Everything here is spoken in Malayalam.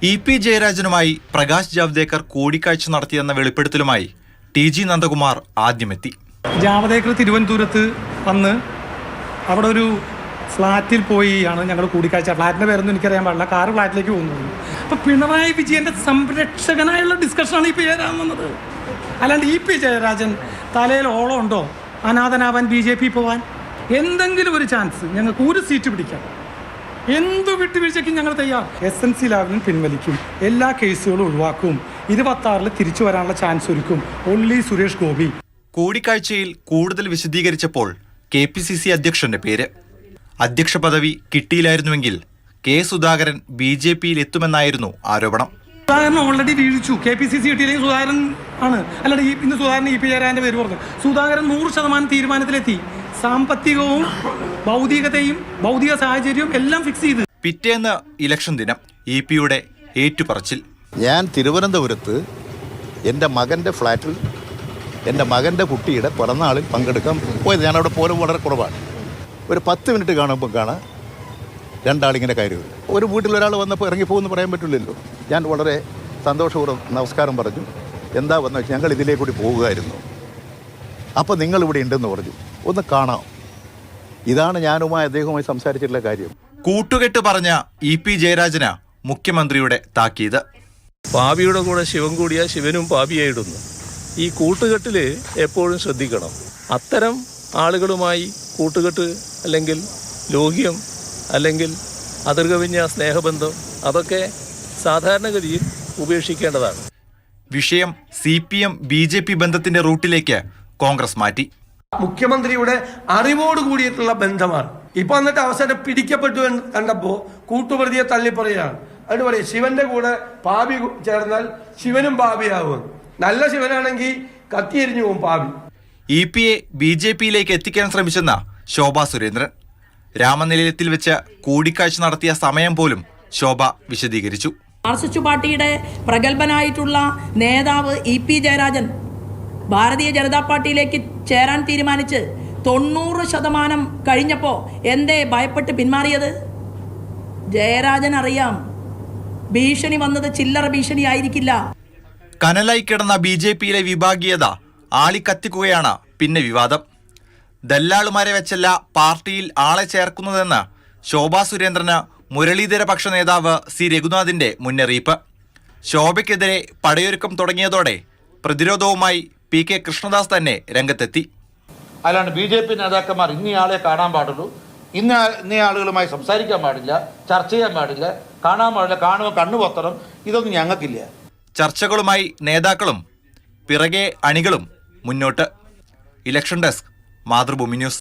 EP ജയരാജനുമായി പ്രകാശ് ജാവ്ദേക്കർ കൂടിക്കാഴ്ച നടത്തിയെന്ന വെളിപ്പെടുത്തലുമായി TG നന്ദകുമാർ ആദ്യമെത്തി. ജാവ്ദേക്കർ തിരുവനന്തപുരത്ത് വന്ന് അവിടെ ഒരു ഫ്ലാറ്റിൽ പോയാണ് ഞങ്ങൾ കൂടിക്കാഴ്ച. ഫ്ലാറ്റിൻ്റെ പേരൊന്നും എനിക്കറിയാൻ പാടില്ല. കാറ് ഫ്ലാറ്റിലേക്ക് പോകുന്നത്. അപ്പോൾ പിണറായി വിജയൻ്റെ സംരക്ഷകനായുള്ള ഡിസ്കഷനാണ് ഇപ്പോൾ ചേരാൻ വന്നത്. അല്ലാണ്ട് EP ജയരാജൻ തലയിൽ ഓളം ഉണ്ടോ അനാഥനാവാൻ, BJP പോവാൻ? എന്തെങ്കിലും ഒരു ചാൻസ് ഞങ്ങൾക്ക് ഒരു സീറ്റ് പിടിക്കാം, എന്തു വിട്ടുവീഴ്ചയ്ക്കും ഞങ്ങൾ തയ്യാർ. SNC ലാവലിനും പിൻവലിക്കും, എല്ലാ കേസുകളും ഒഴിവാക്കും, 26 തിരിച്ചു വരാനുള്ള ചാൻസ് ഒരുക്കും. ഒള്ളി സുരേഷ് ഗോപി. കൂടിക്കാഴ്ചയിൽ കൂടുതൽ വിശദീകരിച്ചപ്പോൾ KPCC അധ്യക്ഷന്റെ പേര്. അധ്യക്ഷ പദവി കിട്ടിയില്ലായിരുന്നുവെങ്കിൽ K സുധാകരൻ BJPയിൽ എത്തുമെന്നായിരുന്നു ആരോപണം. സുധാകരൻ ഓൾറെഡി വീഴിച്ചു. KPCC കിട്ടിയില്ലെങ്കിൽ സുധാകരൻ ആണ്. അല്ലാണ്ട് ഇന്ന് സുധാകരൻ EP ജയരാജന്റെ പേര് പറഞ്ഞു. സുധാകരൻ 100% തീരുമാനത്തിലെത്തി. സാമ്പത്തികവും ഭൗതിക സാഹചര്യവും എല്ലാം ഫിക്സ് ചെയ്ത്. പിറ്റേന്ന് ഇലക്ഷൻ ദിനം EP-യുടെ ഏറ്റുപറച്ചിൽ. ഞാൻ തിരുവനന്തപുരത്ത് എൻ്റെ മകൻ്റെ ഫ്ലാറ്റിൽ എൻ്റെ മകൻ്റെ കുട്ടിയുടെ പിറന്നാളിൽ പങ്കെടുക്കാൻ പോയത്. ഞാനവിടെ പോലും വളരെ കുറവാണ്. ഒരു 10 മിനിറ്റ് കാണുമ്പോൾ കാണാൻ രണ്ടാളിങ്ങനെ കയറി വരും. ഒരു വീട്ടിലൊരാൾ വന്നപ്പോൾ ഇറങ്ങിപ്പോകുമെന്ന് പറയാൻ പറ്റില്ലല്ലോ. ഞാൻ വളരെ സന്തോഷപൂർവ്വം നമസ്കാരം പറഞ്ഞു. എന്താ വന്നു വെച്ചാൽ ഞങ്ങൾ ഇതിലേ കൂടി പോകുമായിരുന്നു, അപ്പോൾ നിങ്ങളിവിടെ ഉണ്ടെന്ന് പറഞ്ഞു, ഒന്ന് കാണാം. ഇതാണ് ഞാനുമായി അദ്ദേഹവുമായി സംസാരിച്ചിട്ടുള്ള കാര്യം. കൂട്ടുകെട്ട് പറഞ്ഞ EP ജയരാജന് മുഖ്യമന്ത്രിയുടെ താക്കീത്. പാപിയുടെ കൂടെ ശിവൻ കൂടിയ ശിവനും പാപിയായിടുന്നു. ഈ കൂട്ടുകെട്ടിൽ എപ്പോഴും ശ്രദ്ധിക്കണം. അത്തരം ആളുകളുമായി കൂട്ടുകെട്ട് അല്ലെങ്കിൽ ലോഹ്യം അല്ലെങ്കിൽ അതിർകവിഞ്ഞ സ്നേഹബന്ധം അതൊക്കെ സാധാരണഗതിയിൽ ഉപേക്ഷിക്കേണ്ടതാണ്. വിഷയം CPM BJP ബന്ധത്തിന്റെ റൂട്ടിലേക്ക് കോൺഗ്രസ് മാറ്റി. മുഖ്യമന്ത്രിയുടെ അറിവോട് കൂടിയിട്ടുള്ള ബന്ധമാണ്. ഇപ്പൊ എന്നിട്ട് അവസരം പിടിക്കപ്പെട്ടു എന്ന് കണ്ടപ്പോ കൂട്ടുപ്രതിയെ തള്ളിപ്പറയാണ്. അതിന് പറയും ശിവന്റെ കൂടെ പാപി ചേർന്നാൽ ശിവനും പാപിയാവും. നല്ല ശിവനാണെങ്കിൽ കത്തിയെരിഞ്ഞു പോകും പാപി. EP-യെ BJPയിലേക്ക് എത്തിക്കാൻ ശ്രമിച്ചെന്ന ശോഭാ സുരേന്ദ്രൻ. രാമനിലയത്തിൽ വെച്ച് കൂടിക്കാഴ്ച നടത്തിയ സമയം പോലും ശോഭ വിശദീകരിച്ചു. മാർക്സിസ്റ്റ് പാർട്ടിയുടെ പ്രഗത്ഭനായിട്ടുള്ള നേതാവ് EP ജയരാജൻ ഭാരതീയ ജനതാ പാർട്ടിയിലേക്ക് ചേരാൻ തീരുമാനിച്ച് 90% കഴിഞ്ഞപ്പോൾ എന്തേ ഭയപ്പെട്ട് പിന്മാറിയത്? ജയരാജൻ അറിയാം ഭീഷണി വന്നത് ചില്ലറ ഭീഷണി ആയിരിക്കില്ല. കനലായി കിടന്ന BJPയിലെ വിഭാഗീയത ആളിക്കത്തിക്കുകയാണ് പിന്നെ വിവാദം. ദല്ലാളുമാരെ വെച്ചല്ല പാർട്ടിയിൽ ആളെ ചേർക്കുന്നതെന്ന് ശോഭാ സുരേന്ദ്രന് മുരളീധര പക്ഷ നേതാവ് C രഘുനാഥിന്റെ മുന്നറിയിപ്പ്. ശോഭയ്ക്കെതിരെ പടയൊരുക്കം തുടങ്ങിയതോടെ പ്രതിരോധവുമായി PK കൃഷ്ണദാസ് തന്നെ രംഗത്തെത്തി. അല്ലാണ്ട് BJP നേതാക്കന്മാർ ഇന്നയാളെ കാണാൻ പാടുള്ളൂ, ഇന്നയാളുകളുമായി സംസാരിക്കാൻ പാടില്ല, ചർച്ച ചെയ്യാൻ പാടില്ല, കാണാൻ പാടില്ല, കാണുമ്പോൾ കണ്ണുപൊത്തണം, ഇതൊന്നും ഞങ്ങൾക്കില്ല. ചർച്ചകളുമായി നേതാക്കളും പിറകെ അണികളും മുന്നോട്ട്. Election desk, Mathrubhumi news.